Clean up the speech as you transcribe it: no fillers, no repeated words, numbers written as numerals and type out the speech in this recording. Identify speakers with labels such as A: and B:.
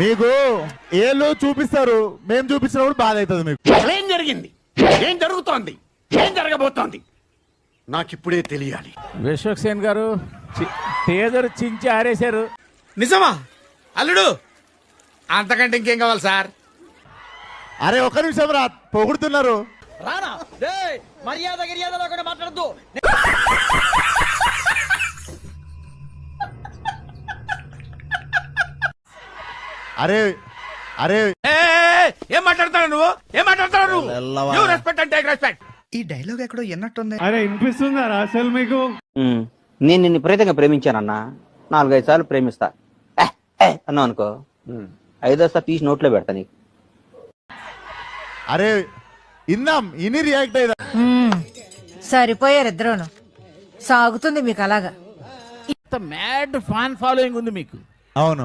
A: మీకు ఏళ్ళు చూపిస్తారు, మేము చూపించినప్పుడు బాధ అవుతుంది మీకు.
B: ఏం జరిగింది, ఏం జరుగుతోంది, ఏం జరగబోతోంది నాకిప్పుడే తెలియాలి.
C: విశ్వక్సేన్ గారు టేజర్ చించి ఆరేశారు.
D: నిజమా అల్లుడు? అంతకంటే ఇంకేం కావాలి సార్?
A: అరే ఒక్క నిమిషం రా, పొగుడుతున్నారు.
E: రానా మర్యాద గిర్యాద లేకుండా మాట్లాడద్దు.
A: అరే అరే
D: ఏం మాట్లాడతావు నువ్వు? ఏం మాట్లాడతావు నువ్వు? రెస్పెక్ట్ అంటే రెస్పెక్ట్.
E: ఈ డైలాగ్ ఎక్కడో ఎన్నట్టుంది.
C: అరే వినిపిస్తుందా అసలు మీకు?
F: నేను నిన్ను విపరీతంగా ప్రేమించానన్నా. 4-5 సార్లు ప్రేమిస్తా అన్నావు అనుకో, 5వ తీసి నోట్లో పెడతా నీకు.
A: అరే ఇందాం ఇని రియాక్ట్ అయ్యా.
G: సరిపోయారు ఇద్దరును. సాగుతుంది మీకు అలాగా.
C: మ్యాడ్ ఫ్యాన్ ఫాలోయింగ్ ఉంది మీకు.
A: అవును.